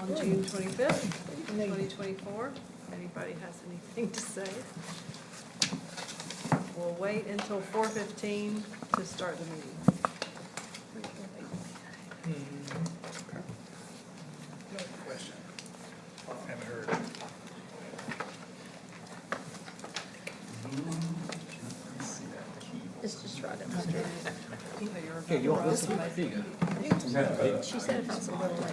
on June 25th, 2024. If anybody has anything to say. We'll wait until 4:15 to start the meeting. Question. Haven't heard. It's just right up the street. Here, you want this one? Here you go. She said it was a little late.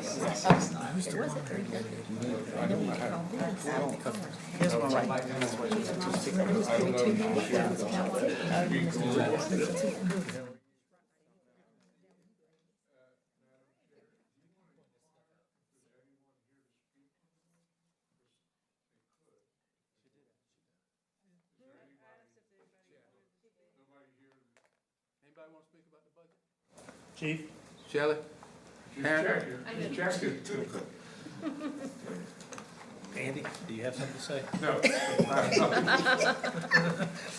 It wasn't 3:30. Here's one right here. Anybody want to speak about the budget? Chief? Shelley? Just checking. Andy, do you have something to say? No.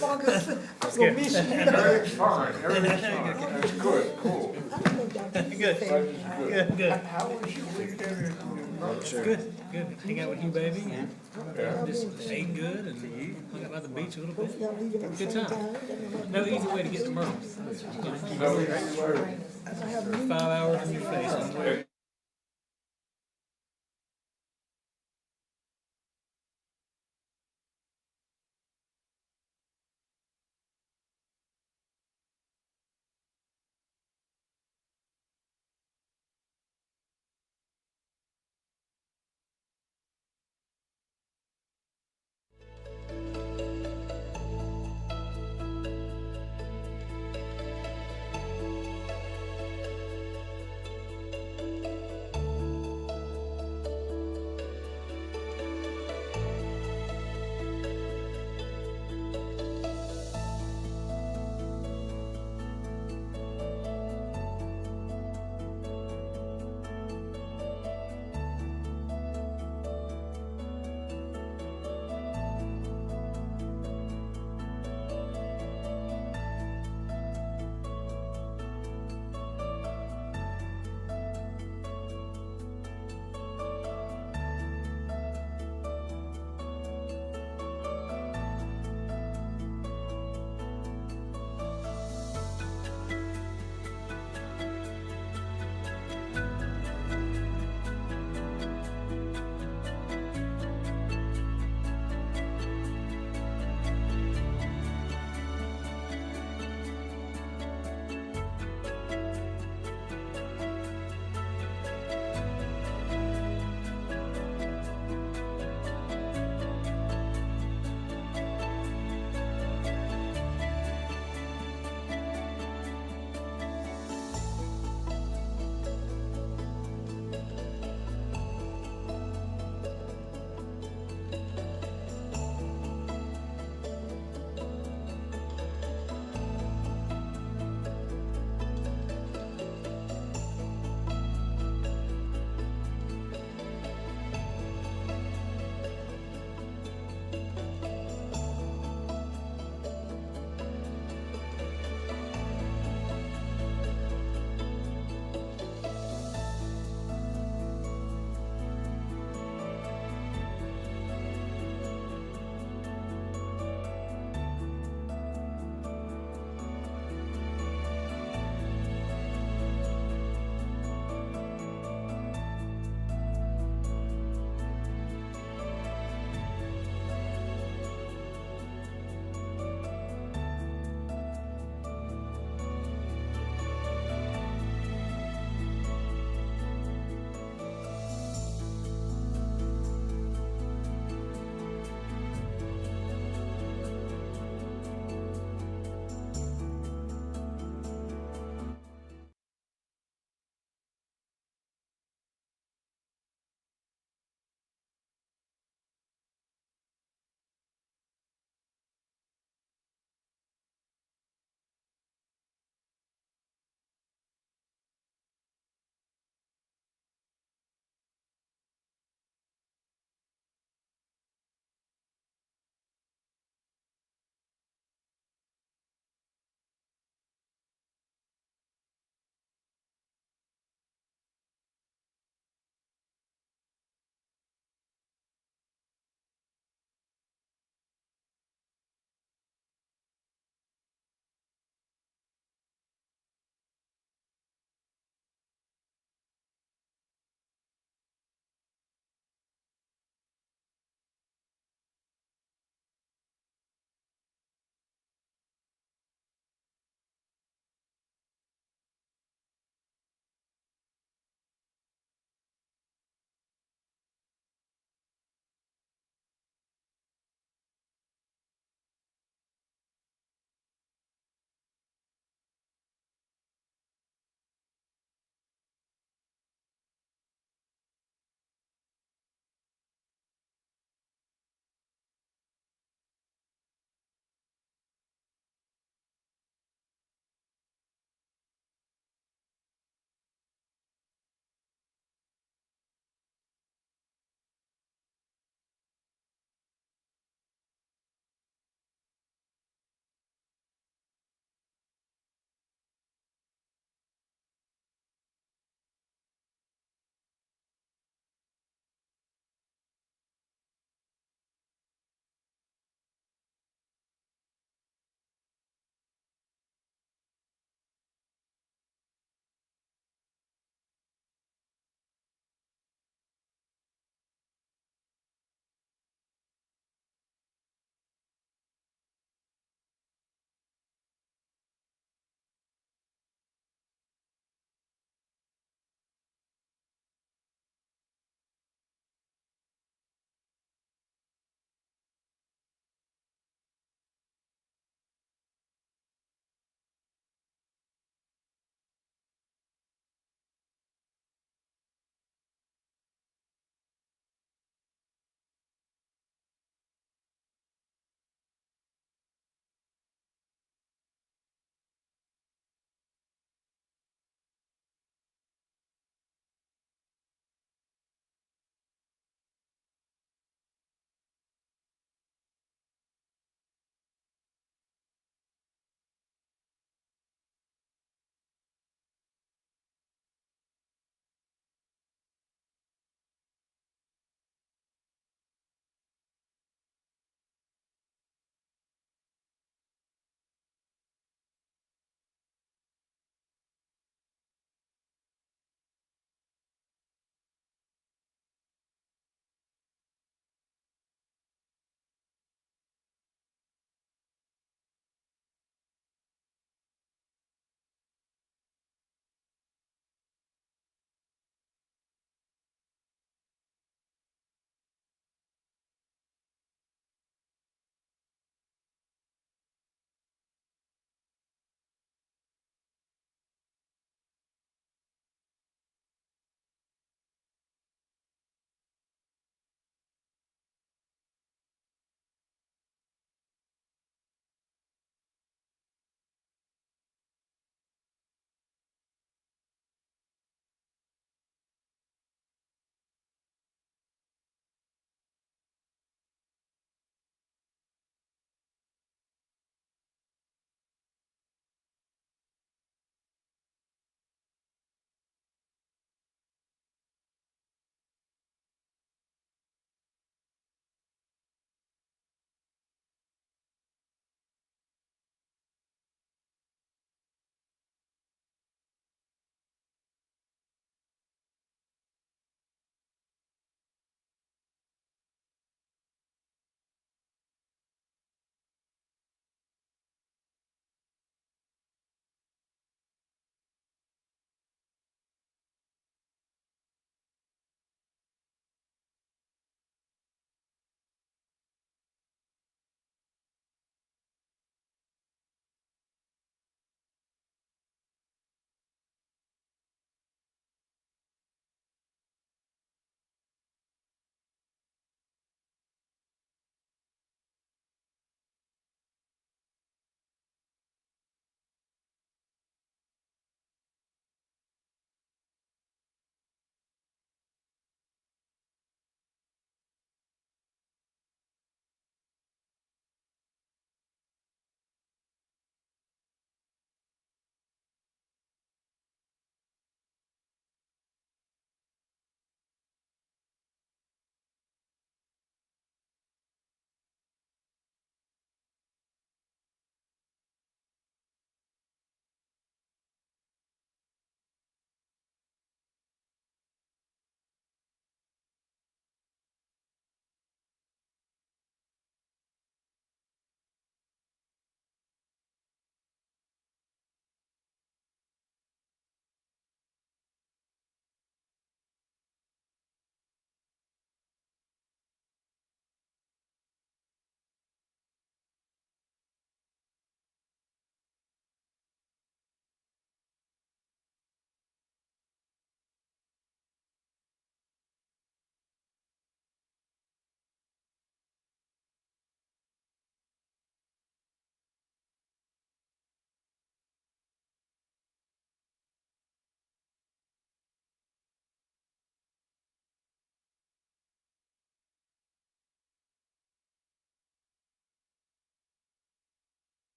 Marcus, I'm That's gonna good. miss you. Everything's fine, everything's fine. That's good, cool. Good, good. How was your weekend? Good, good. Hang out with you, baby. Yeah. Just ate good and hung out by the beach a little bit. Y'all leaving at the Good same time. time? No easy way to get to Myrtle. No, it's where- 5 hours in your face.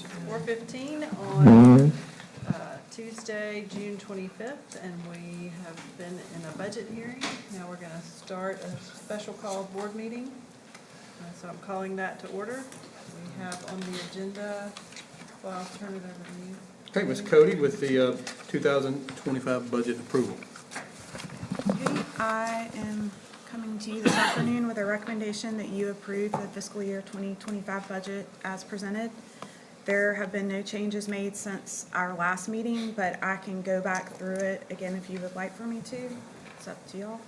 4:15 on Tuesday, June 25th, and we have been in a budget hearing. Now we're going to start a special call board meeting. So I'm calling that to order. We have on the agenda, well, I'll turn it over to you. Okay, Ms. Cody with the 2025 budget approval. Okay, I am coming to you this afternoon with a recommendation that you approve the fiscal year 2025 budget as presented. There have been no changes made since our last meeting, but I can go back through it again if you would like for me to. It's up to y'all.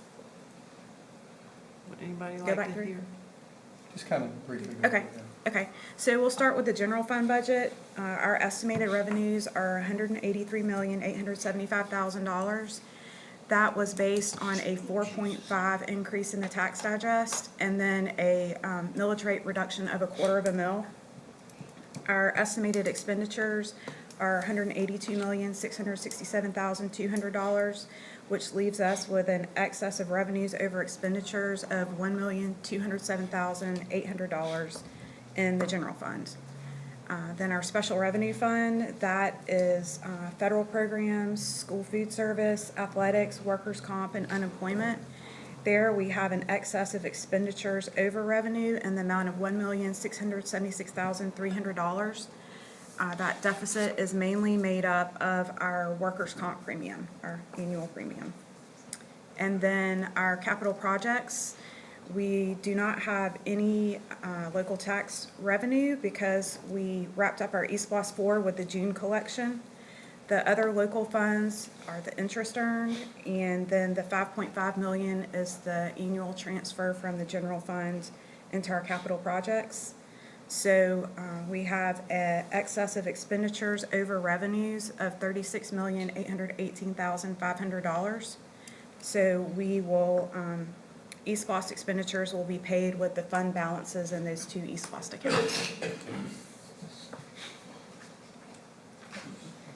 Would anybody Go like back to through. hear? Just kind of briefly. Okay. Okay, so we'll start with the general fund budget. Our estimated revenues are $183,875,000. That was based on a 4.5 increase in the tax digest and then a millage rate reduction of $0.25 mil. Our estimated expenditures are $182,667,200, which leaves us with an excess of revenues over expenditures of $1,207,800 in the general fund. Then our special revenue fund, that is federal programs, school food service, athletics, workers' comp, and unemployment. There we have an excess of expenditures over revenue in the amount of $1,676,300. That deficit is mainly made up of our workers' comp premium, our annual premium. And then our capital projects, we do not have any local tax revenue because we wrapped up our East Block 4 with the June collection. The other local funds are the interest earned, and then the $5.5 million is the annual transfer from the general fund into our capital projects. So we have an excess of expenditures over revenues of $36,818,500. So we will, East Block expenditures will be paid with the fund balances in those two East Block accounts.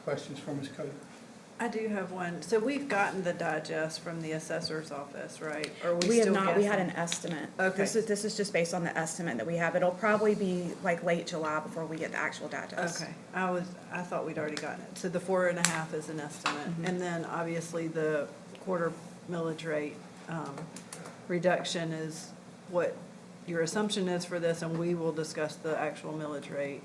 Questions for Ms. Cody? I do have one. So we've gotten the digest from the assessor's office, right? Or are We have still not, we had guessing? an estimate. Okay. This is just based on the estimate that we have. It'll probably be like late July before we get the actual digest. Okay, I thought we'd already gotten it. So the 4.5 is an estimate. Mhm. And then obviously the quarter millage rate reduction is what your assumption is for this, and we will discuss the actual millage rate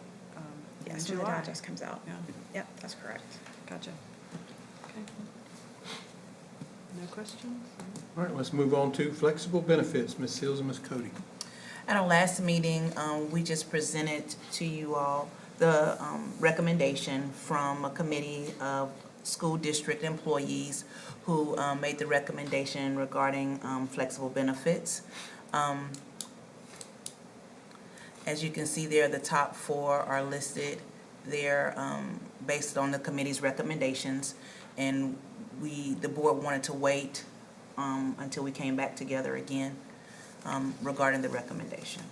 in Yes, when the July. digest comes out. Yeah, Yep, that's correct. gotcha. Okay. No questions? All right, let's move on to flexible benefits. Ms. Seals and Ms. Cody. At our last meeting, we just presented to you all the recommendation from a committee of school district employees who made the recommendation regarding flexible benefits. As you can see there, the top 4 are listed there based on the committee's recommendations, and the board wanted to wait until we came back together again regarding the recommendation.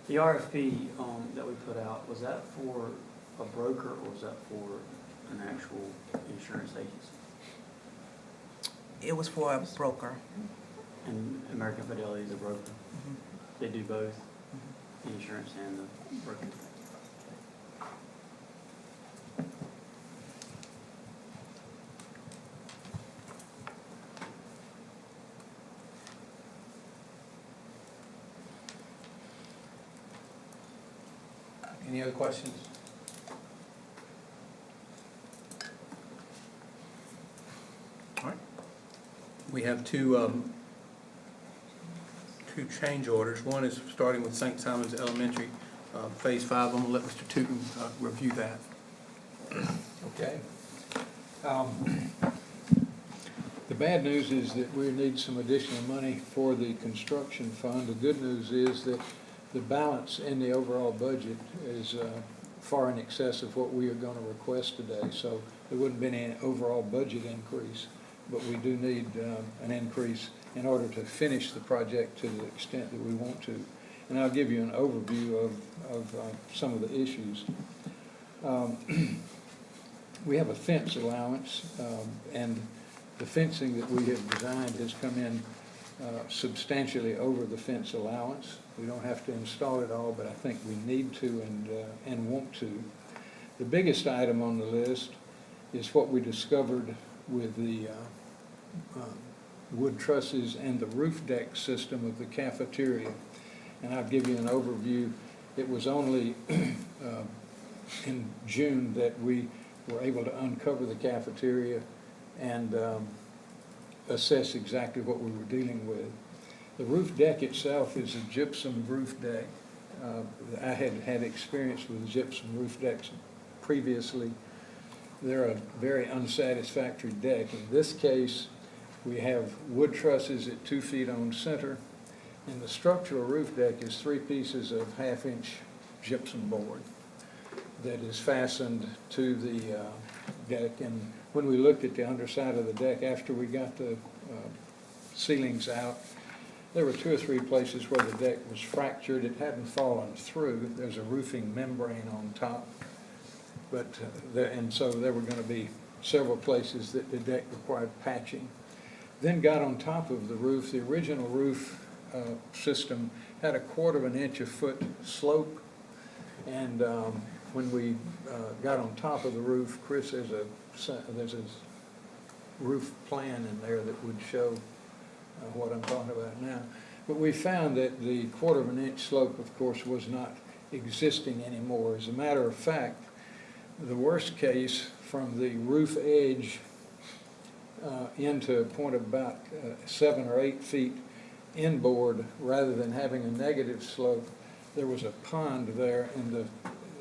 The RFP that we put out, was that for a broker or was that for an actual insurance agency? It was for a broker. And American Fidelity is a broker? Mhm. They do both, the insurance and the broker? Any other questions? All right. We have two change orders. One is starting with St. Simon's Elementary, Phase 5. I'm going to let Mr. Tootin review that. Okay. The bad news is that we need some additional money for the construction fund. The good news is that the balance in the overall budget is far in excess of what we are going to request today. So there wouldn't be any overall budget increase, but we do need an increase in order to finish the project to the extent that we want to. And I'll give you an overview of some of the issues. We have a fence allowance, and the fencing that we have designed has come in substantially over the fence allowance. We don't have to install it all, but I think we need to and want to. The biggest item on the list is what we discovered with the wood trusses and the roof deck system of the cafeteria. And I'll give you an overview. It was only in June that we were able to uncover the cafeteria and assess exactly what we were dealing with. The roof deck itself is a gypsum roof deck. I had had experience with gypsum roof decks previously. They're a very unsatisfactory deck. In this case, we have wood trusses at 2 feet on center, and the structural roof deck is 3 pieces of 1/2-inch gypsum board that is fastened to the deck. And when we looked at the underside of the deck, after we got the ceilings out, there were 2 or 3 places where the deck was fractured. It hadn't fallen through. There's a roofing membrane on top. But, and so there were going to be several places that the deck required patching. Then got on top of the roof. The original roof system had 1/4 inch a foot slope. And when we got on top of the roof, Chris, there's a roof plan in there that would show what I'm talking about now. But we found that the 1/4 inch slope, of course, was not existing anymore. As a matter of fact, the worst case from the roof edge into a point of about 7 or 8 feet inboard, rather than having a negative slope, there was a pond there, and the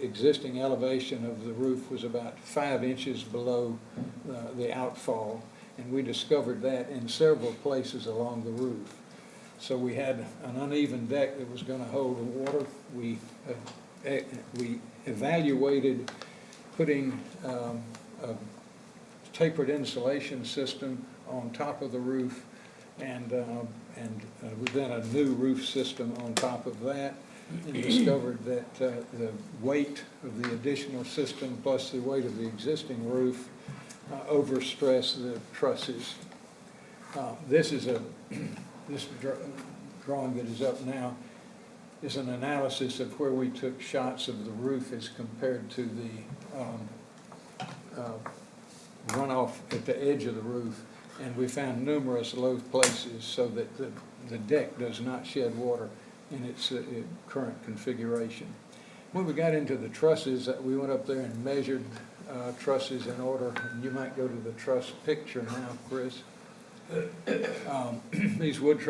existing elevation of the roof was about 5 inches below the outfall. And we discovered that in several places along the roof. So we had an uneven deck that was going to hold the water. We evaluated putting a tapered insulation system on top of the roof, and then a new roof system on top of that, and discovered that the weight of the additional system plus the weight of the existing roof overstressed the trusses. This drawing that is up now is an analysis of where we took shots of the roof as compared to the runoff at the edge of the roof, and we found numerous low places so that the deck does not shed water in its current configuration. When we got into the trusses, we went up there and measured trusses in order, and you might go to the truss picture now, Chris. These wood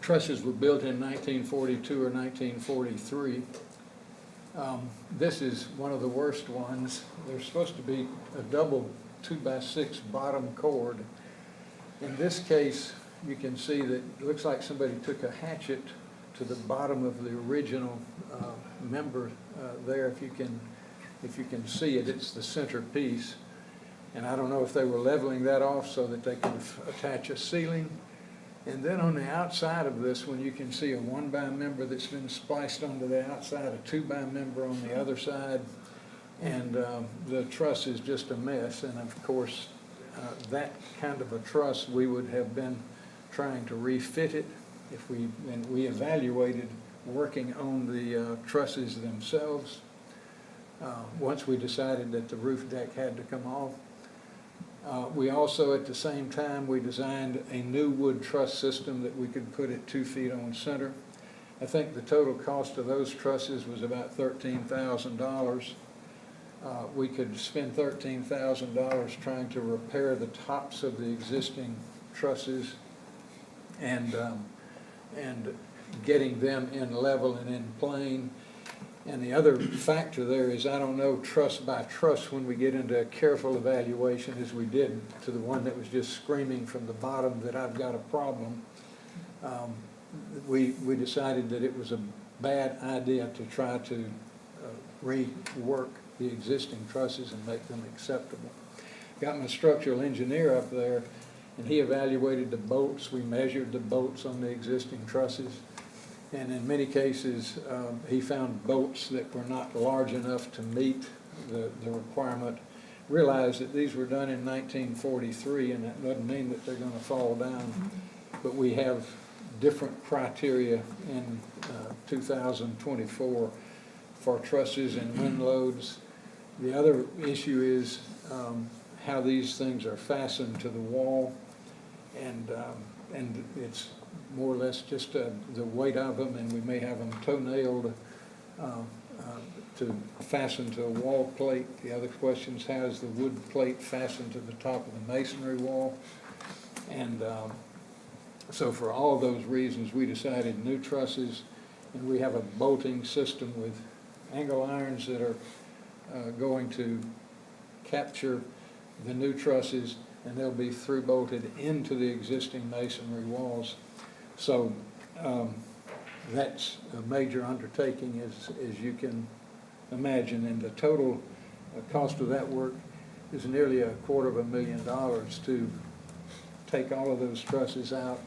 trusses were built in 1942 or 1943. This is one of the worst ones. There's supposed to be a double 2x6 bottom cord. In this case, you can see that it looks like somebody took a hatchet to the bottom of the original member there. If you can see it, it's the center piece. And I don't know if they were leveling that off so that they could attach a ceiling. And then on the outside of this one, you can see a 1x member that's been spliced onto the outside, a 2x member on the other side, and the truss is just a mess. And of course, that kind of a truss, we would have been trying to refit it if we evaluated working on the trusses themselves. Once we decided that the roof deck had to come off. We also, at the same time, we designed a new wood truss system that we could put at 2 feet on center. I think the total cost of those trusses was about $13,000. We could spend $13,000 trying to repair the tops of the existing trusses and getting them in level and in plane. And the other factor there is, I don't know truss by truss when we get into a careful evaluation, as we did to the one that was just screaming from the bottom that I've got a problem. We decided that it was a bad idea to try to rework the existing trusses and make them acceptable. Got my structural engineer up there, and he evaluated the bolts. We measured the bolts on the existing trusses. And in many cases, he found bolts that were not large enough to meet the requirement. Realized that these were done in 1943, and that doesn't mean that they're going to fall down. but we have different criteria in 2024 for trusses and wind loads. The other issue is how these things are fastened to the wall, and it's more or less just the weight of them, and we may have them toe-nailed to fasten to a wall plate. The other question is, how is the wood plate fastened to the top of the masonry wall? And so for all those reasons, we decided new trusses, and we have a bolting system with angle irons that are going to capture the new trusses, and they'll be through bolted into the existing masonry walls. So that's a major undertaking, as you can imagine, and the total cost of that work is nearly $250,000 to take all of those trusses out.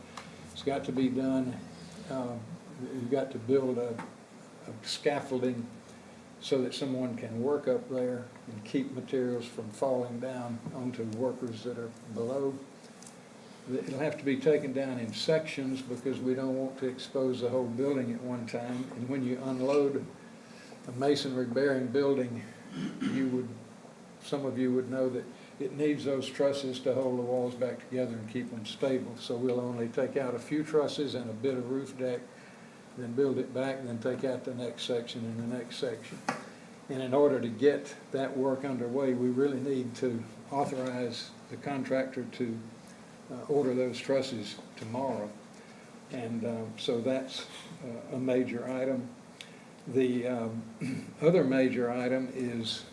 It's got to be done. You've got to build a scaffolding so that someone can work up there and keep materials from falling down onto workers that are below. It'll have to be taken down in sections because we don't want to expose the whole building at one time. And when you unload a masonry bearing building, some of you would know that it needs those trusses to hold the walls back together and keep them stable. So we'll only take out a few trusses and a bit of roof deck, then build it back, and then take out the next section and the next section. And in order to get that work underway, we really need to authorize the contractor to order those trusses tomorrow. And so that's a major item. The other major item is,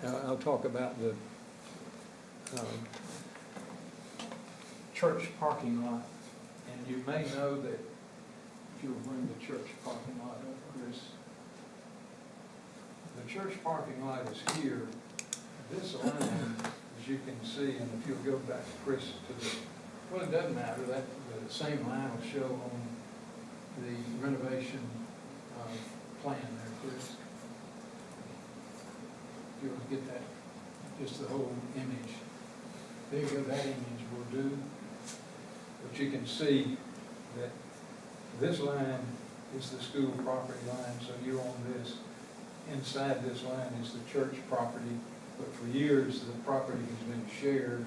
I'll talk about the church parking lot. And you may know that, if you'll bring the church parking lot up, Chris. The church parking lot is here. This line, as you can see, and if you'll go back, Chris, to the, well, it doesn't matter, that the same line will show on the renovation plan there, Chris. If you'll get that, just the whole image. There you go, that image will do. But you can see that this line is the school property line, so you're on this. Inside this line is the church property, but for years the property has been shared,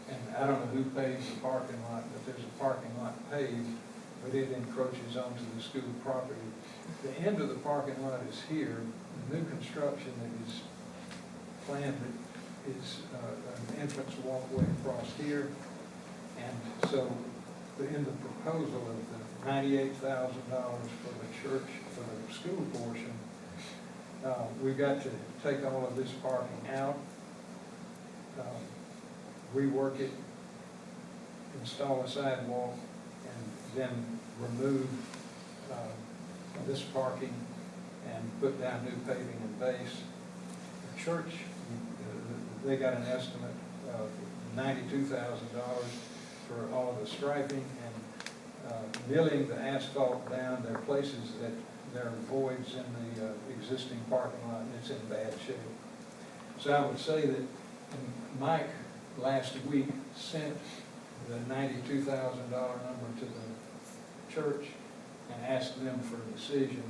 and I don't know who pays the parking lot, but there's a parking lot paved, but it encroaches onto the school property. The end of the parking lot is here. The new construction that is planned is an entrance walkway across here, and so in the proposal of the $98,000 for the church, for the school portion, we've got to take all of this parking out, rework it, install a sidewalk, and then remove this parking and put down new paving and base. The church, they got an estimate of $92,000 for all of the striping and milling the asphalt down. There are places that there are voids in the existing parking lot, and it's in bad shape. So I would say that Mike last week sent the $92,000 number to the church and asked them for a decision.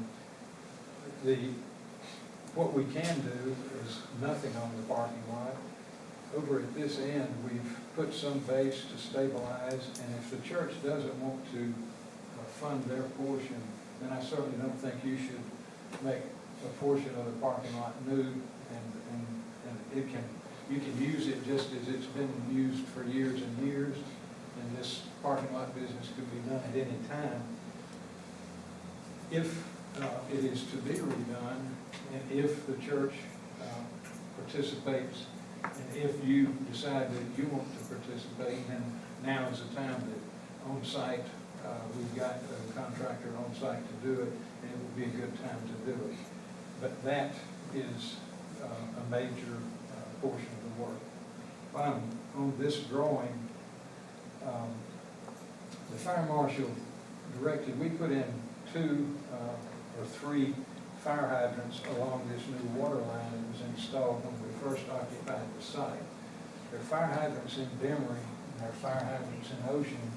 What we can do is nothing on the parking lot. Over at this end, we've put some base to stabilize, and if the church doesn't want to fund their portion, then I certainly don't think you should make a portion of the parking lot new, and you can use it just as it's been used for years and years, and this parking lot business could be done at any time. If it is to be redone, and if the church participates, and if you decide that you want to participate, then now is the time that on site, we've got a contractor on site to do it, and it would be a good time to do it. But that is a major portion of the work. On this drawing, the fire marshal directed, we put in 2 or 3 fire hydrants along this new water line that was installed when we first occupied the site. There are fire hydrants in Demery, and there are fire hydrants in Ocean.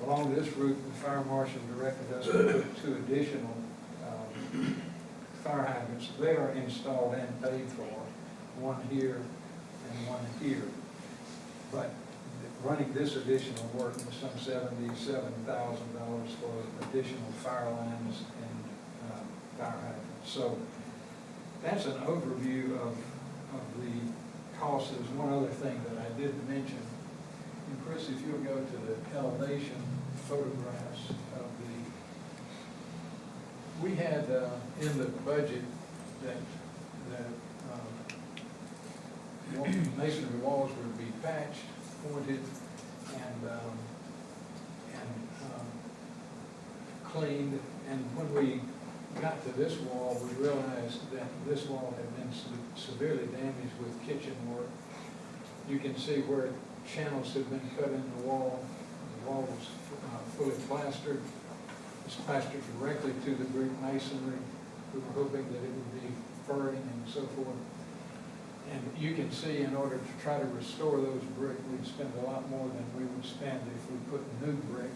Along this route, the fire marshal directed us to put 2 additional fire hydrants. They are installed and paid for, one here and one here. But running this additional work was some $77,000 for additional fire lines and fire hydrants. So that's an overview of the cost. There's one other thing that I didn't mention. And Chris, if you'll go to the elevation photographs of we had in the budget that masonry walls would be patched, pointed, and cleaned. And when we got to this wall, we realized that this wall had been severely damaged with kitchen work. You can see where channels had been cut in the wall. The wall was fully plastered. It's plastered directly to the brick masonry. We were hoping that it would be furring and so forth. And you can see, in order to try to restore those brick, we'd spend a lot more than we would spend if we put new brick.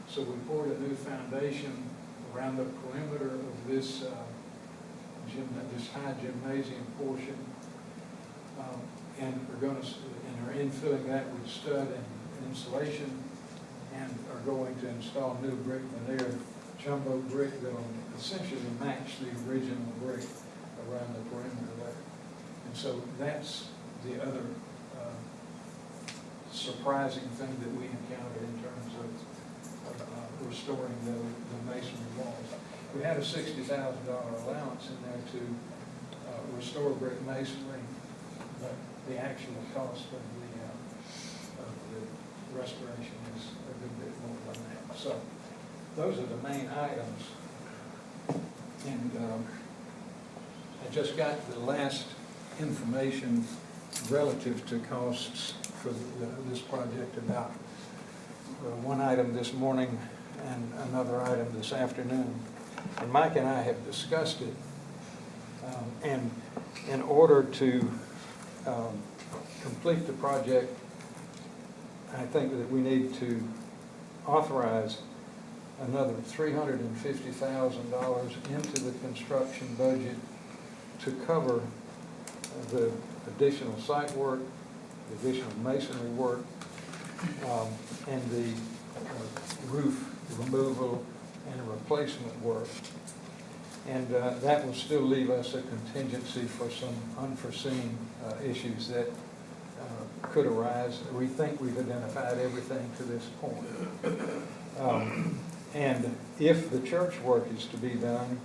So we poured a new foundation around the perimeter of this this high gymnasium portion, and are infilling that with stud and insulation, and are going to install new brick veneer, jumbo brick that will essentially match the original brick around the perimeter there. And so that's the other surprising thing that we encountered in terms of restoring the masonry walls. We had a $60,000 allowance in there to restore brick masonry, but the actual cost of the restoration is a good bit more than that. So those are the main items. And I just got the last information relative to costs for this project about one item this morning and another item this afternoon. And Mike and I have discussed it. And in order to complete the project, I think that we need to authorize another $350,000 into the construction budget to cover the additional site work, the additional masonry work, and the roof removal and replacement work. And that will still leave us a contingency for some unforeseen issues that could arise. We think we've identified everything to this point. And if the church work is to be done,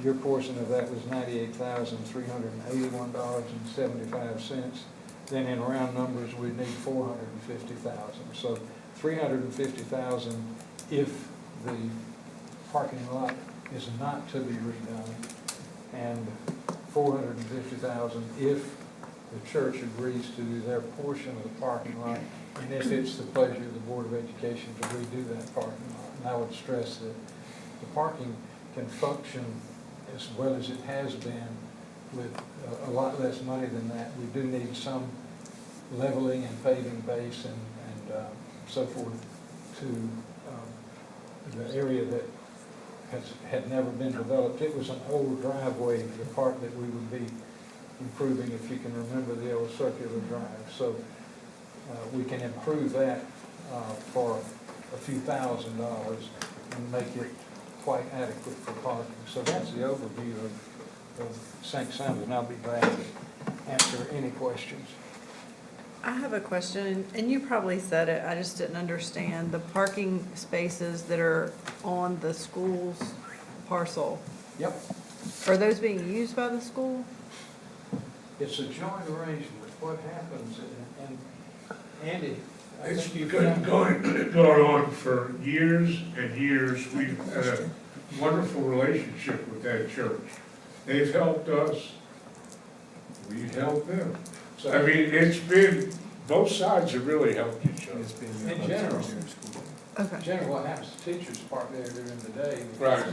your portion of that was $98,381.75. Then in round numbers, we'd need $450,000. So $350,000 if the parking lot is not to be redone, and $450,000 if the church agrees to do their portion of the parking lot, and if it's the pleasure of the Board of Education to redo that parking lot. And I would stress that the parking can function as well as it has been with a lot less money than that. We do need some leveling and paving base and so forth to the area that had never been developed. It was an old driveway, the part that we would be improving, if you can remember the old circular drive. So we can improve that for a few $1,000s and make it quite adequate for parking. So that's the overview of St. Simon's, and I'll be glad to answer any questions. I have a question, and you probably said it, I just didn't understand. The parking spaces that are on the school's parcel, Yep. are those being used by the school? It's a joint arrangement. What happens, and Andy, I It's think you've been going on for years and years. We've had a wonderful relationship with that church. They've helped us, we've helped them. I mean, it's been, both sides have really helped each other. in general, Okay. what happens, teachers park there during the day. Right.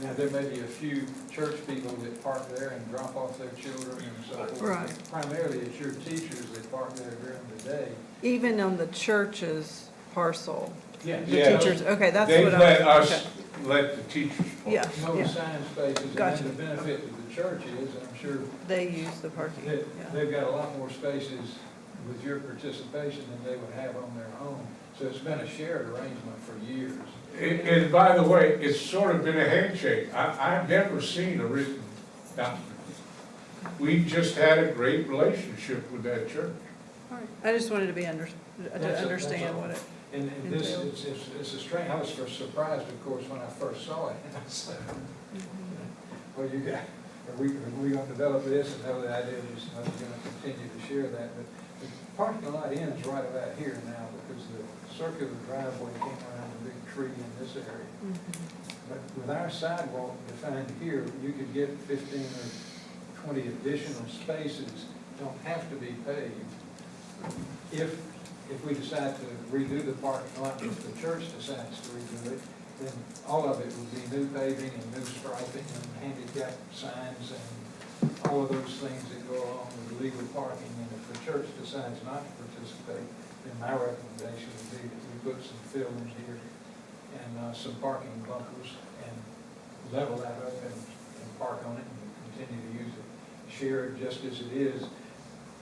Now, there may be a few church people that park there and drop off their children and so forth. Right. Primarily, it's your teachers that park there during the day. Even on the church's parcel. Yeah. The Yeah. teachers, okay, that's They what let I, us, okay. let the teachers park. Yeah, No yeah, assigned spaces, and Gotcha. then the benefit to the church is, I'm sure, they use the parking, that yeah. they've got a lot more spaces with your participation than they would have on their own. So it's been a shared arrangement for years. And by the way, it's sort of been a handshake. I've never seen a written document. We just had a great relationship with that church. All right, I just wanted to be That's to a- understand that's a- what it, And this, entail. it's a strange, I was first surprised, of course, when I first saw it. And I said, well, you got, are we gonna develop this? And no, the idea is, we're gonna continue to share that. But the parking lot ends right about here now, because the circular driveway came around a big tree in this area. But with our sidewalk defined here, you could get 15 or 20 additional spaces, don't have to be paved. If we decide to redo the parking lot, if the church decides to redo it, then all of it would be new paving and new striping and handicap signs and all of those things that go along with legal parking. And if the church decides not to participate, then my recommendation would be that we put some fill in here and some parking bumpers and level that up and park on it and continue to use it, share it just as it is.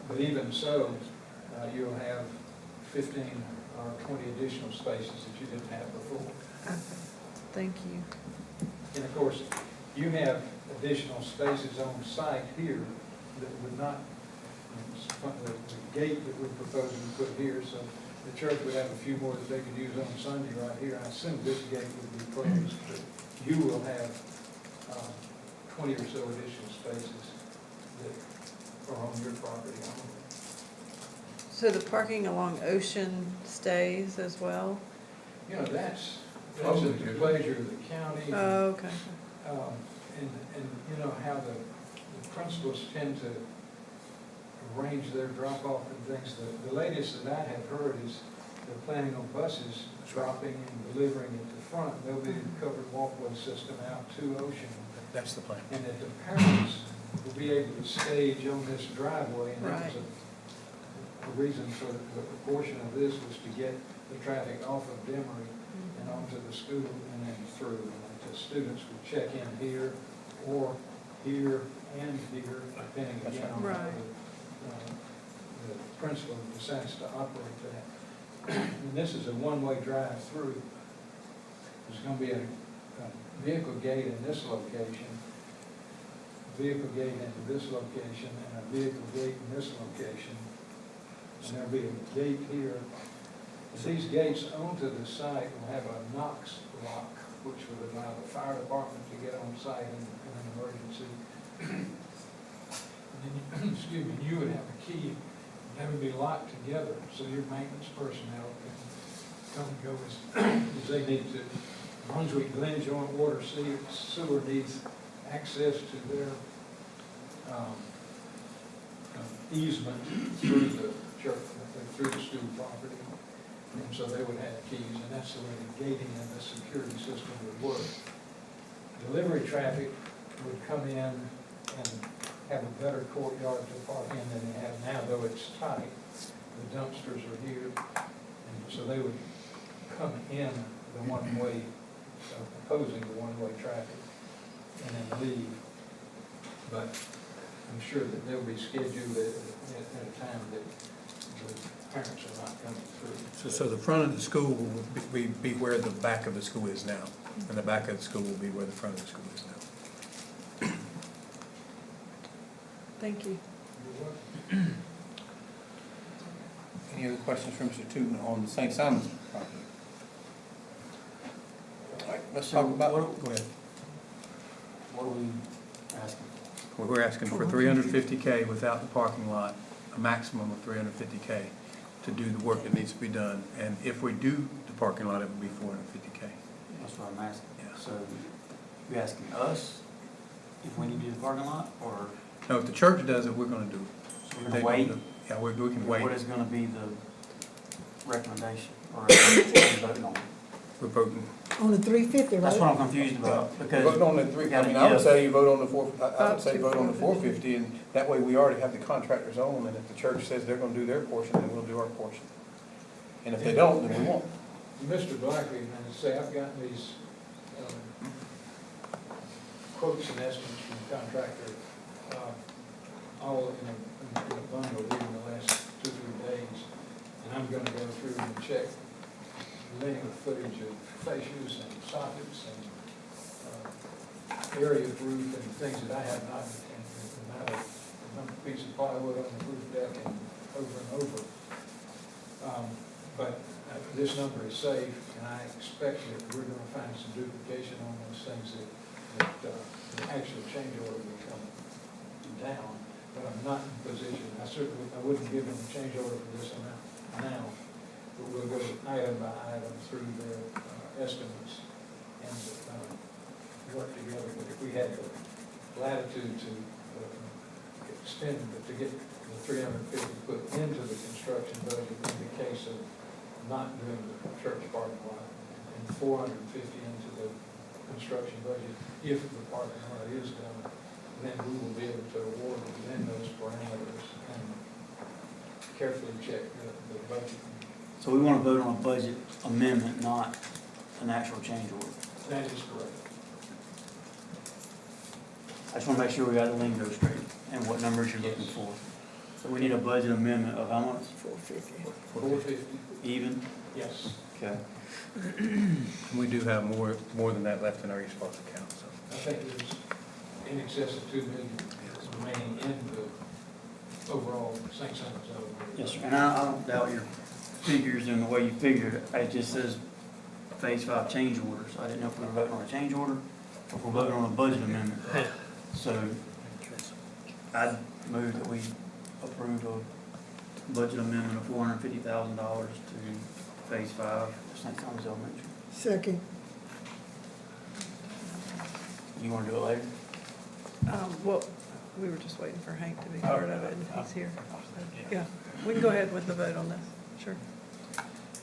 But even so, you'll have 15 or 20 additional spaces that you didn't have before. okay, thank you. And of course, you have additional spaces on site here that would not, the gate that we're proposing to put here, so the church would have a few more that they could use on Sunday right here. I assume this gate would be closed, but you will have 20 or so additional spaces that are on your property. So the parking along Ocean stays as well? You know, that's at the pleasure of the county. Oh, okay. And you know how the principals tend to arrange their drop-off and things. The latest that I have heard is they're planning on buses dropping and delivering at the front. There'll be a covered walkway system out to Ocean. That's the plan. And that the parents will be able to stage on this driveway. And that was a reason for the portion of this was to get the traffic off of Demery and onto the school and then through. And that the students would check in here or here and here, depending again on how the principal decides to operate that. And this is a one-way drive-through. There's going to be a vehicle gate in this location, a vehicle gate into this location, and a vehicle gate in this location. And there'll be a gate here. These gates onto the site will have a Knox lock, which would allow the fire department to get on site in an emergency. And then, excuse me, you would have a key, and they would be locked together, so your maintenance personnel can come and go as they need to. Brunswick, Glynn joint water sewer needs access to their easement through the church, through the school property. And so they would have keys, and that's the way the gating and the security system would work. Delivery traffic would come in and have a better courtyard to park in than they have now, though it's tight. The dumpsters are here, and so they would come in the one-way, opposing the one-way traffic, and then leave. But I'm sure that they'll be scheduled at a time that the parents are not coming through. So the front of the school will be where the back of the school is now, and the back of the school will be where the front of the school is now. Thank you. Any other questions from Mr. Tootin on the St. Simon's property? All right, let's talk about, go ahead. What are we asking? Well, we're asking for 350K without the parking lot, a maximum of 350K to do the work that needs to be done. And if we do the parking lot, it would be 450K. That's what I'm asking. Yeah. So you asking us if we need to do the parking lot, or No, if the church does it, we're gonna do it. so we're They gonna don't wait? do- Yeah, we can wait. What is gonna be the recommendation, or what are we voting on? We're voting. On the 350, right? That's what I'm confused about, because. Vote on the three, I gotta mean, I would give- say you vote on the four, I would Up say to vote on the 450. 450, and that way we already have the contractors on, and if the church says they're gonna do their portion, then we'll do our portion. And if they don't, then we won't. Mr. Blackley, and I say, I've gotten these quotes and estimates from the contractor, all in a bundle here in the last 2 or 3 days. And I'm gonna go through and check linear footage of fascias and sockets and area of roof and things that I have not, and a piece of plywood on the roof deck and over. But this number is safe, and I expect that we're gonna find some duplication on those things that the actual change order will come down. But I'm not in position, I wouldn't give them a change order for this amount now, but we'll go item by item through their estimates and work together. But if we had the latitude to extend, to get the 350 put into the construction budget in the case of not doing the church parking lot, and 450 into the construction budget if the parking lot is done, then we will be able to award within those parameters and carefully check the budget. So we want to vote on a budget amendment, not an actual change order. That is correct. I just want to make sure we got the lingo straight and what numbers you're looking for. So we need a budget amendment of how much? 450. Even? Yes. Okay. We do have more than that left in our East Falls account, so. I think there's in excess of 2 million remaining in the overall St. Simon's zone. Yes, sir. And I don't doubt your figures and the way you figured it. It just says phase 5 change order. So I didn't know if we were voting on a change order or if we're voting on a budget amendment. So I move that we approve a budget amendment of $450,000 to phase 5 of St. Thomas Elementary. Second. You want to do it later? Well, we were just waiting for Hank to be part of it, and he's here. Yeah, we can go ahead with the vote on this, sure.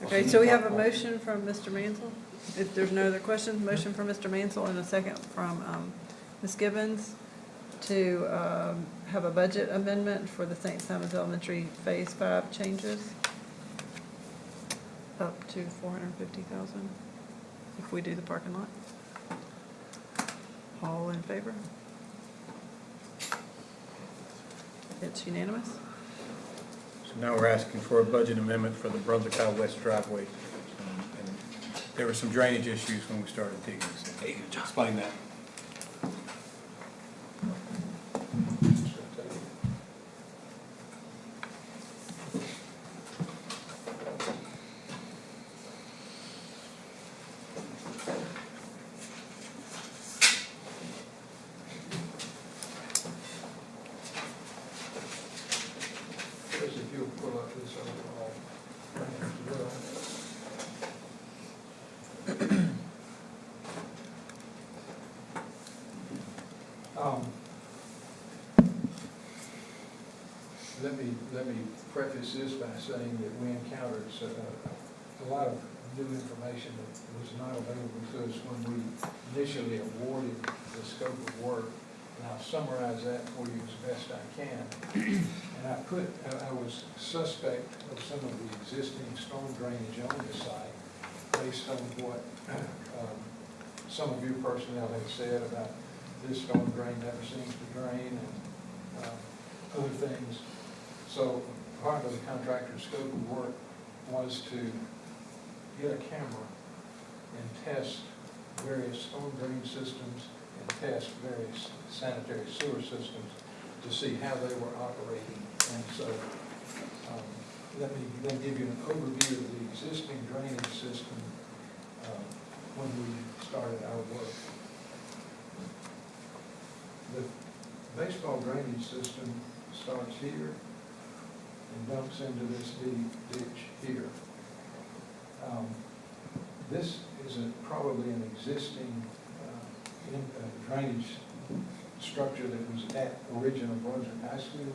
Okay, so we have a motion from Mr. Mansell. If there's no other questions, motion from Mr. Mansell and a second from Ms. Gibbons to have a budget amendment for the St. Simon's Elementary Phase 5 changes up to $450,000 if we do the parking lot. All in favor? It's unanimous. So now we're asking for a budget amendment for the Brunswick High West driveway. And there were some drainage issues when we started digging. So explain that. If you'll pull up this overall plan as well. Let me preface this by saying that we encountered a lot of new information that was not available to us when we initially awarded the scope of work. And I'll summarize that for you as best I can. And I was suspect of some of the existing storm drainage on the site based on what some of your personnel had said about this storm drain never seems to drain and other things. So part of the contractor's scope of work was to get a camera and test various storm drain systems and test various sanitary sewer systems to see how they were operating. And so let me then give you an overview of the existing drainage system when we started our work. The baseball drainage system starts here and dumps into this deep ditch here. This is probably an existing drainage structure that was at original Brunswick High School.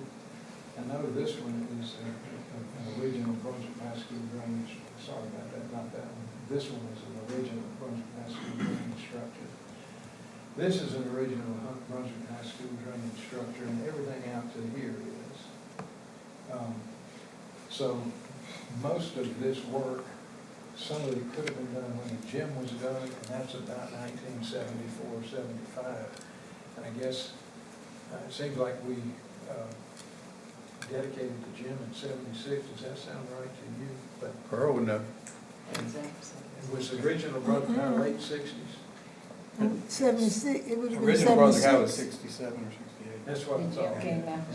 And no, this one is an original Brunswick High School drainage. Sorry about that, not that one. This one is an original Brunswick High School drainage structure. This is an original Brunswick High School drainage structure, and everything out to here is. So most of this work some of it could have been done when the gym was done, and that's about 1974, 75. And I guess it seems like we dedicated the gym in 76. Does that sound right to you? But Earl would know. it was original Brunswick, late 60s. 76, it was Original Brunswick High was 76. 67 or 68. That's what I thought.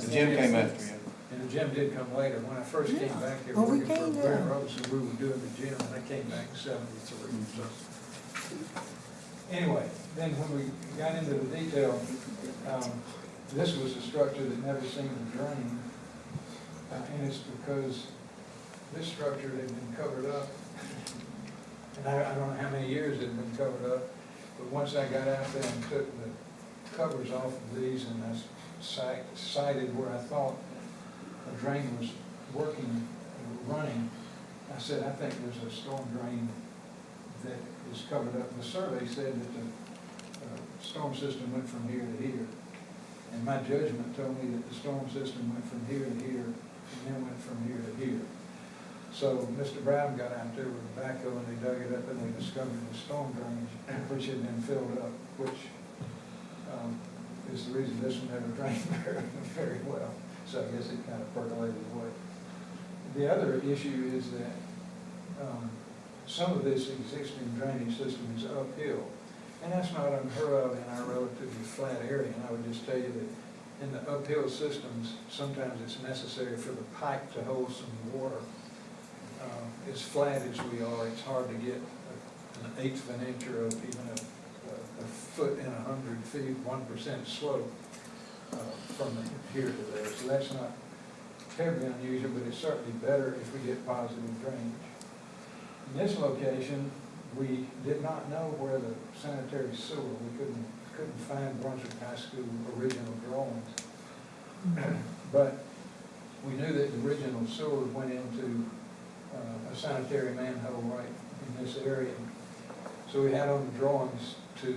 The gym came after, yeah. And the gym did come later. When I first came back here Well, we working for came Glynn there. Rosen, we were doing the gym, and I came back in 73, so. Anyway, then when we got into the detail, this was a structure that never seemed to drain. And it's because this structure had been covered up. And I don't know how many years it had been covered up, but once I got out there and took the covers off of these and I sighted where I thought a drain was working, running, I said, I think there's a storm drain that is covered up. The survey said that the storm system went from here to here. And my judgment told me that the storm system went from here to here and then went from here to here. So Mr. Brown got out there with a backhoe and they dug it up and they discovered the storm drainage, which had been filled up, which is the reason this one never drained very well. So I guess it kind of percolated away. The other issue is that some of this existing drainage system is uphill. And that's not unheard of in our relatively flat area. And I would just tell you that in the uphill systems, sometimes it's necessary for the pipe to hold some water. As flat as we are, it's hard to get an eighth of an inch or even a foot in 100 feet, 1% slope from here to there. So that's not terribly unusual, but it's certainly better if we get positive drainage. In this location, we did not know where the sanitary sewer, we couldn't find Brunswick High School original drawings. But we knew that the original sewer went into a sanitary manhole right in this area. So we had on the drawings to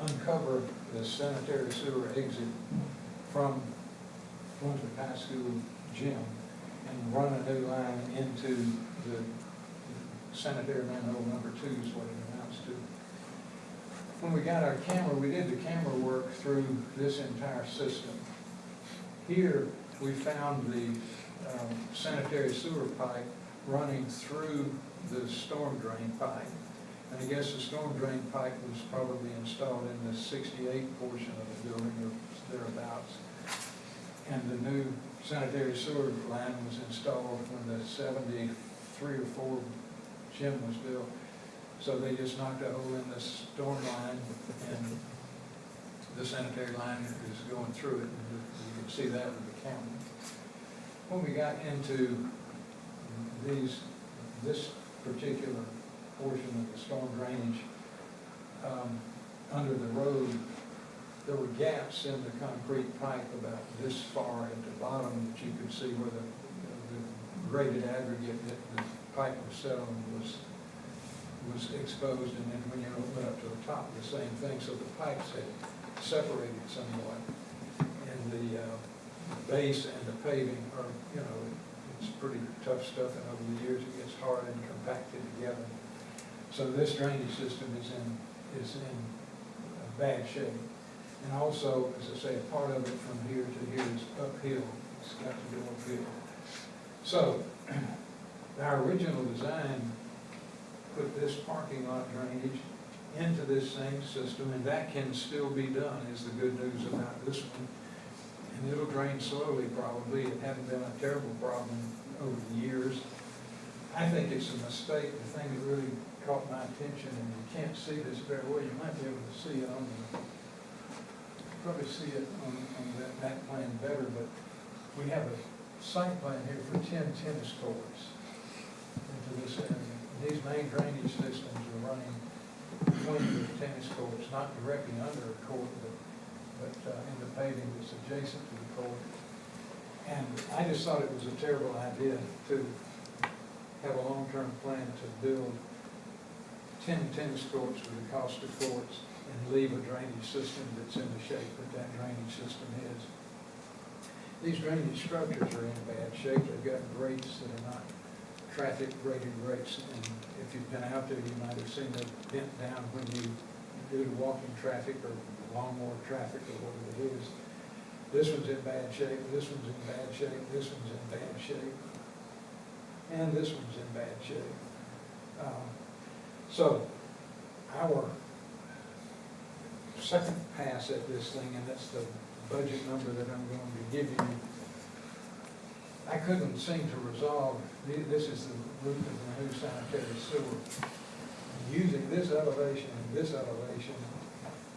uncover the sanitary sewer exit from Brunswick High School gym and run a new line into the sanitary manhole number 2 is what it amounts to. When we got our camera, we did the camera work through this entire system. Here, we found the sanitary sewer pipe running through the storm drain pipe. And I guess the storm drain pipe was probably installed in the 68 portion of the building or thereabouts. And the new sanitary sewer line was installed when the 73 or 4 gym was built. So they just knocked a hole in the storm line and the sanitary line is going through it. And you can see that with the camera. When we got into this particular portion of the storm drainage, under the road, there were gaps in the concrete pipe about this far at the bottom that you could see where the graded aggregate that the pipe was set on was exposed, and then when you open up to the top, the same thing. So the pipes had separated somewhat, and the base and the paving are, it's pretty tough stuff, and over the years it gets hard and compacted together. So this drainage system is in bad shape. And also, as I say, a part of it from here to here is uphill. It's got to go uphill. So our original design put this parking lot drainage into this same system, and that can still be done, is the good news about this one. And it'll drain slowly probably. It hadn't been a terrible problem over the years. I think it's a mistake. The thing that really caught my attention, and you can't see this very well, you might be able to see it on the, probably see it on that plan better, but we have a site plan here for 10 tennis courts into this area. These main drainage systems are running between the tennis courts, not directly under a court, but in the paving that's adjacent to the court. And I just thought it was a terrible idea to have a long-term plan to build 10 tennis courts with the cost of courts and leave a drainage system that's in the shape that drainage system is. These drainage structures are in bad shape. They've got grates that are not traffic graded rates. And if you've been out there, you might have seen them bent down when you do the walking traffic or lawnmower traffic or whatever it is. This one's in bad shape, this one's in bad shape, this one's in bad shape, and this one's in bad shape. So our second pass at this thing, and that's the budget number that I'm going to give you, I couldn't seem to resolve, this is the root of the new sanitary sewer. Using this elevation and this elevation,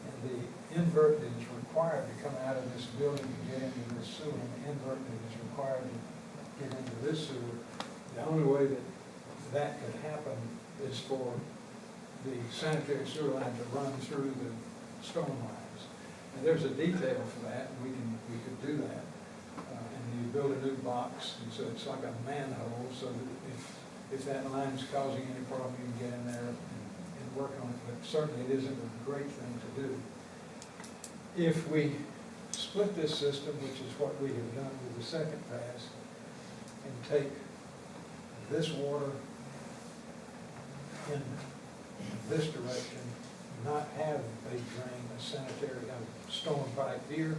and the invert that is required to come out of this building to get into this sewer, and the invert that is required to get into this sewer, the only way that that could happen is for the sanitary sewer line to run through the storm lines. And there's a detail for that, and we could do that. And you build a new box, and so it's like a manhole, so that if that line's causing any problem, you can get in there and work on it. But certainly it isn't a great thing to do. If we split this system, which is what we have done with the second pass, and take this water in this direction, not have a drain, a sanitary, a storm pipe here.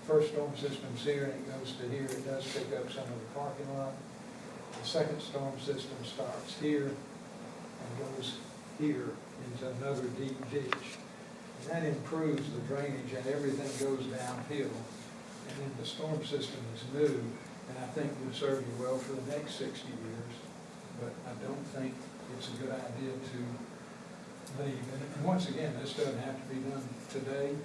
First storm system's here and it goes to here. It does pick up some of the parking lot. The second storm system starts here and goes here into another deep ditch. And that improves the drainage and everything goes downhill. And then the storm system is new and I think will serve you well for the next 60 years. But I don't think it's a good idea to leave. And once again, this doesn't have to be done today,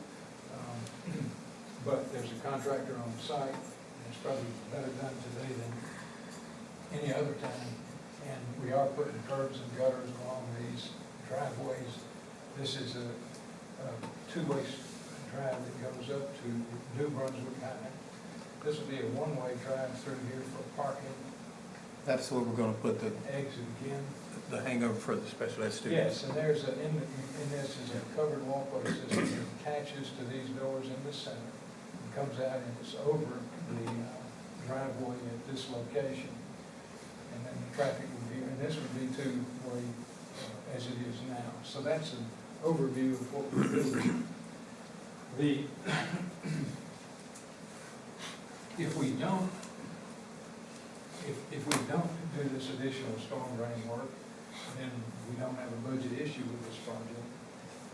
but there's a contractor on site, and it's probably better done today than any other time. And we are putting curbs and gutters along these driveways. This is a two-way drive that goes up to New Brunswick High. This will be a one-way drive through here for parking. That's where we're gonna put the Exit again. hangover for the special ed students. Yes, and there's a, in this is a covered walkway system that attaches to these doors in the center. It comes out and it's over the driveway at this location. And then the traffic would be, and this would be two-way as it is now. So that's an overview of what we're doing. If we don't do this additional storm drain work, then we don't have a budget issue with this project.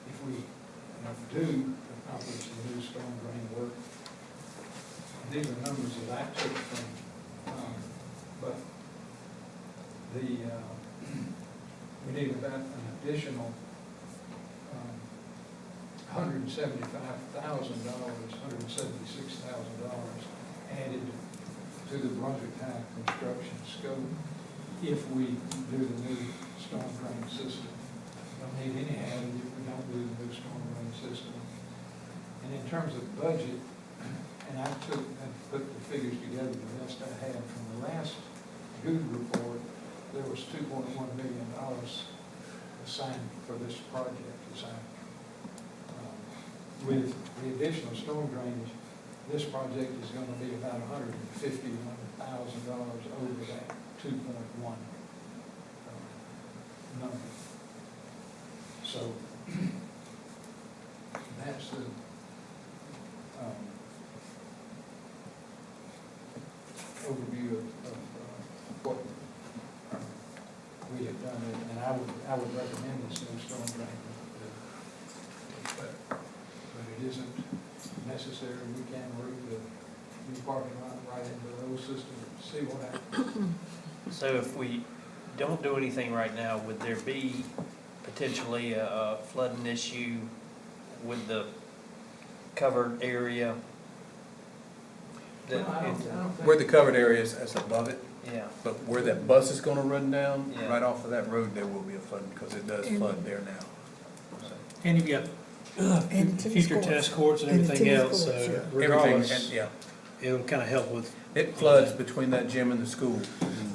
If we do accomplish the new storm drain work, these are numbers that I took from, but we need about an additional $175,000, $176,000 added to the Brunswick High construction scope if we do the new storm drain system. Don't need any added if we don't do the new storm drain system. And in terms of budget, and I put the figures together the best I had from the last good report, there was $2.1 million assigned for this project. With the additional storm drainage, this project is going to be about $151,000 over that 2.1 number. So that's the overview of what we have done, and I would recommend this new storm drain. But it isn't necessary. We can route the new parking lot right into the old system and see what happens. So if we don't do anything right now, would there be potentially a flooding issue with the covered area? No, I don't think. Where the covered area is, that's above it, Yeah, but where that bus is gonna run down, Yeah. right off of that road, there will be a flooding, because it does flood there now. And you've got And tennis future courts. test courts and And the everything tennis else, so courts, yeah. Everything, regardless, and, yeah, it'll kind of help with, it floods between that gym and the school, it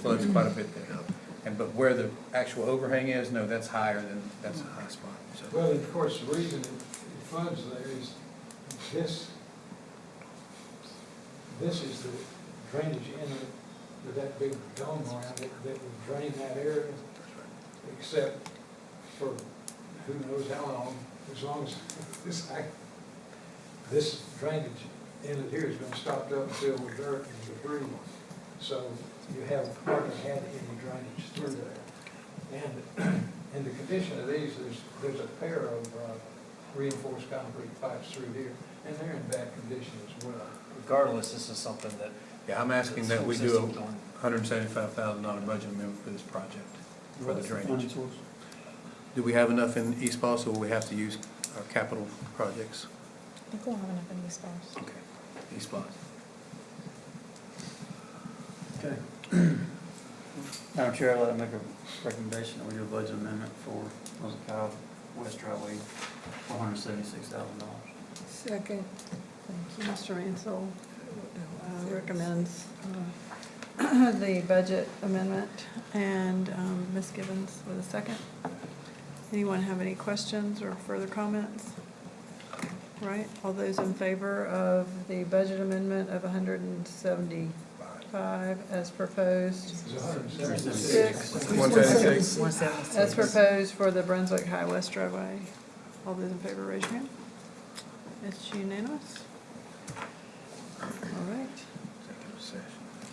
floods quite a bit there. And, but where the actual overhang is, no, that's higher than, that's a high spot, so. Well, of course, the reason it floods there is this is the drainage inlet with that big dome around it that would drain that area, except for who knows how long, as long as this drainage inlet here has been stopped up and filled with dirt and debris. So you have hardly had any drainage through there. And in the condition of these, there's a pair of reinforced concrete pipes through here, and they're in bad condition as well. Regardless, this is something that. Yeah, I'm asking that we do a $175,000 budget amendment for this project, for the What's the funding drainage. source? Do we have enough in East Boston, or will we have to use our capital projects? I think we'll have enough in these bars. Okay, East Boston. Okay. Madam Chair, I'd like to make a recommendation that we do a budget amendment for, was it Kyle West Driveway, $476,000. second, Thank you. Mr. Mansell recommends the budget amendment, and Ms. Gibbons with a second. Anyone have any questions or further comments? Right, all those in favor of the budget amendment of 175 as proposed, It's 176. Six. 176. 176. as proposed for the Brunswick High West driveway? All those in favor, raise your hand. It's unanimous. All right.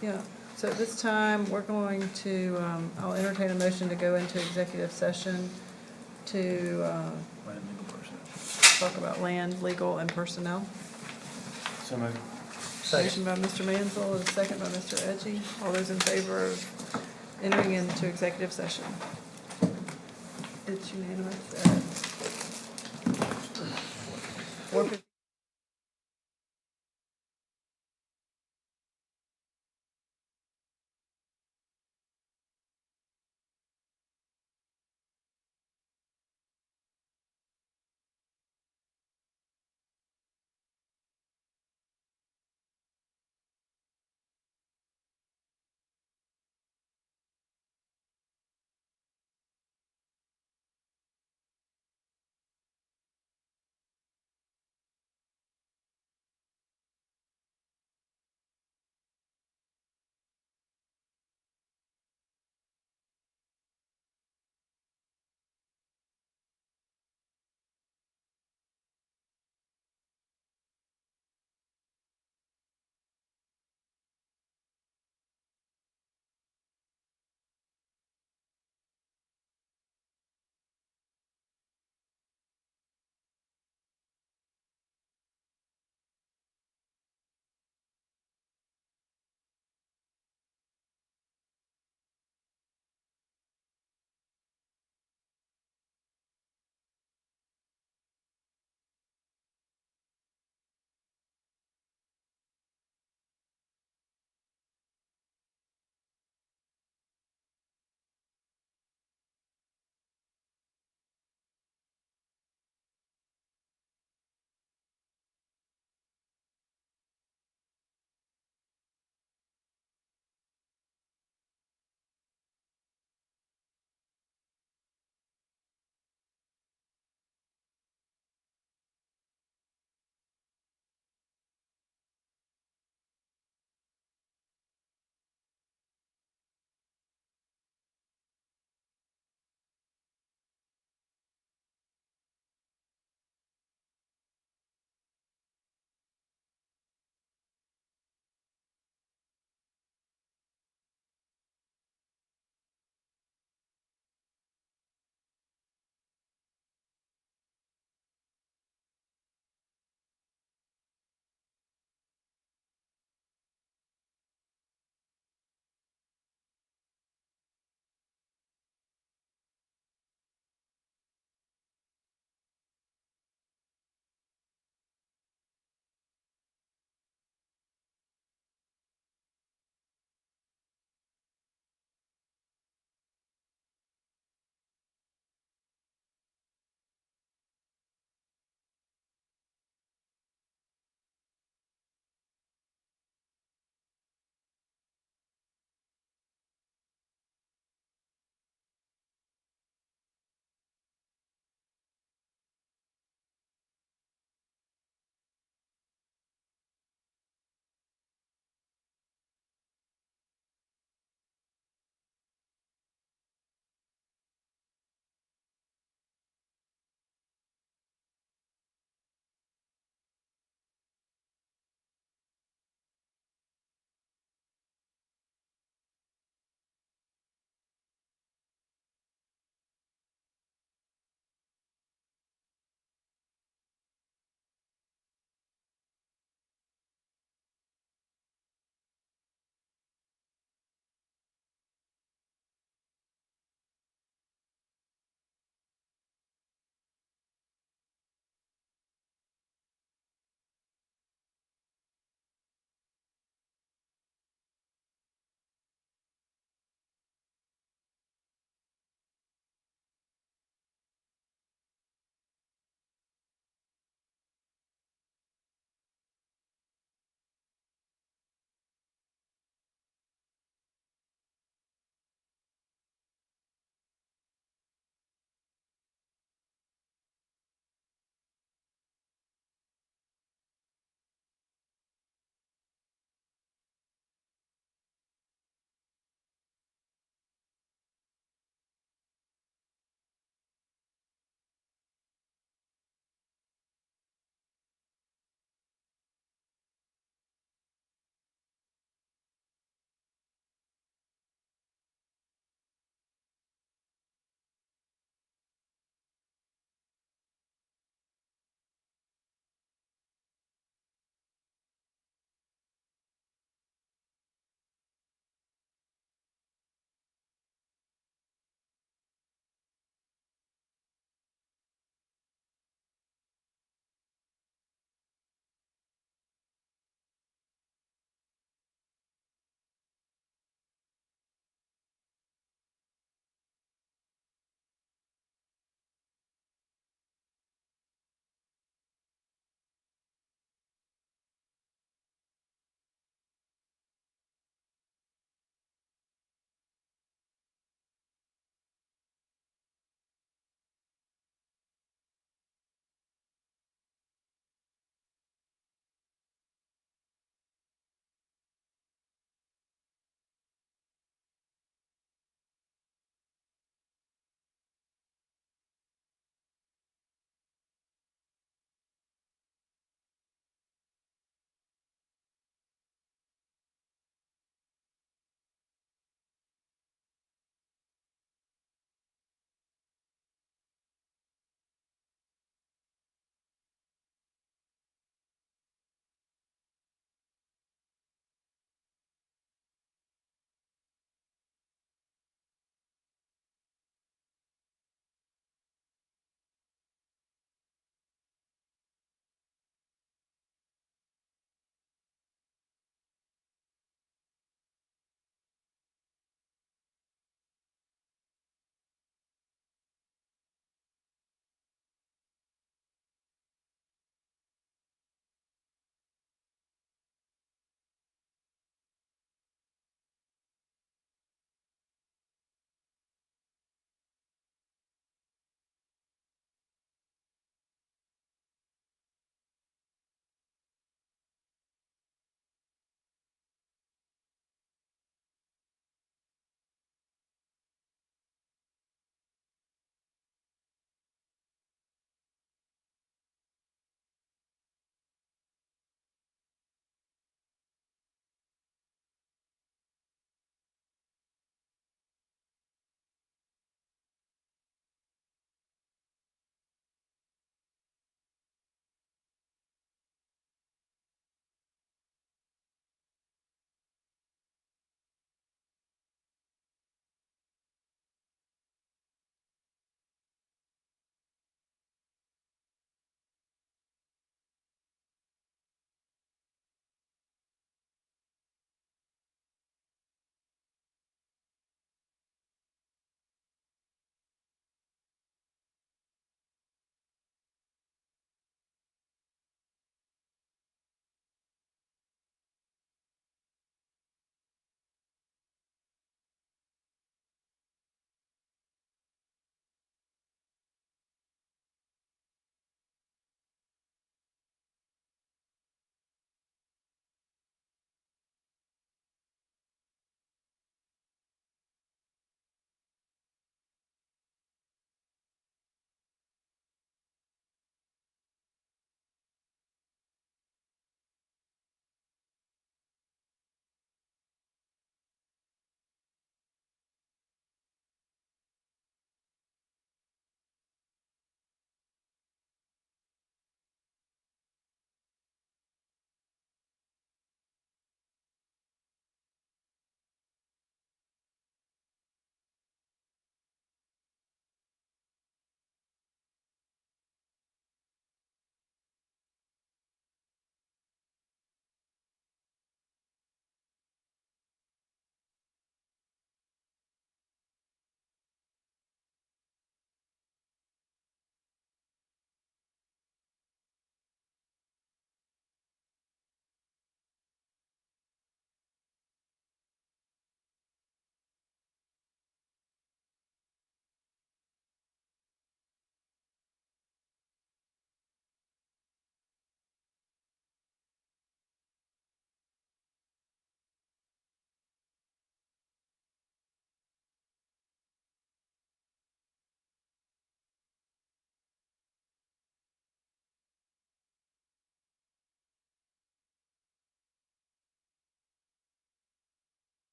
Yeah, so at this time, we're going to, I'll entertain a motion to go into executive session to Land legal person. talk about land, legal, and personnel. So moved. Motion by Mr. Mansell, and a second by Mr. Edgy. All those in favor of entering into executive session? It's unanimous at 4:50.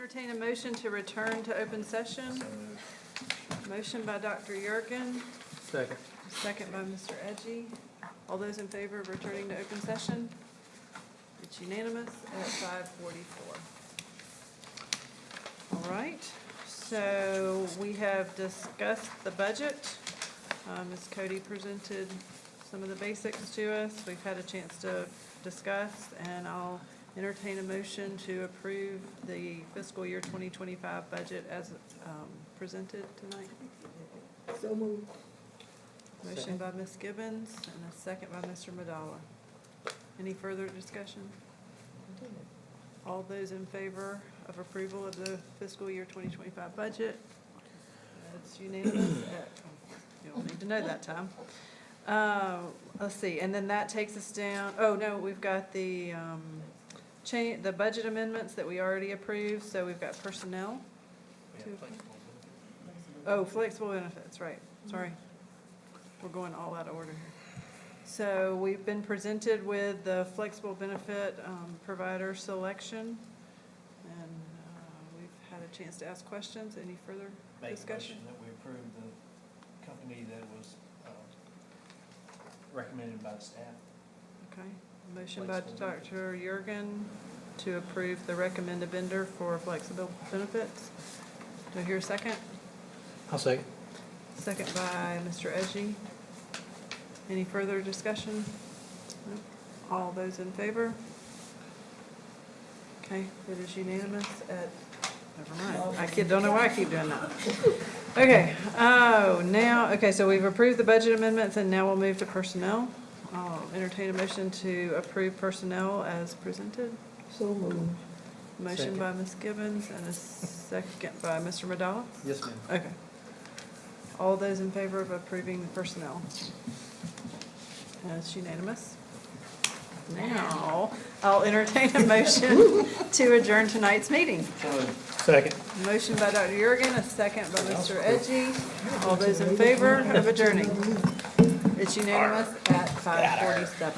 entertain a motion to return to open session. Motion by Dr. Yergin, Second. second by Mr. Edgy. All those in favor of returning to open session? It's unanimous at 5:44. All right, so we have discussed the budget. Ms. Cody presented some of the basics to us. We've had a chance to discuss, and I'll entertain a motion to approve the fiscal year 2025 budget as presented tonight. So moved. Motion by Ms. Gibbons and a second by Mr. Madala. Any further discussion? All those in favor of approval of the fiscal year 2025 budget? It's unanimous. You don't need to know that time. Let's see, and then that takes us down, oh, no, we've got the the budget amendments that we already approved, so we've got personnel. Oh, flexible benefits, right, sorry. We're going all out of order here. So we've been presented with the flexible benefit provider selection, and we've had a chance to ask questions. Any further Make a discussion? motion that we approve the company that was recommended by the staff. Okay, motion by Flexible Dr. Yergin to approve the recommended vendor for flexible benefits. Do I hear a second? I'll second. Second by Mr. Edgy. Any further discussion? No? All those in favor? Okay, it is unanimous at, never mind, don't know why I keep doing that. Okay, okay, so we've approved the budget amendments and now we'll move to personnel. I'll entertain a motion to approve personnel as presented. So moved. Motion by Ms. Gibbons and a second by Mr. Madala. Yes, ma'am. Okay. All those in favor of approving the personnel? That's unanimous. Now, I'll entertain a motion to adjourn tonight's meeting. Second. Motion by Dr. Yergin, a second by Mr. Edgy. All those in favor of adjourning? It's unanimous at 5:47.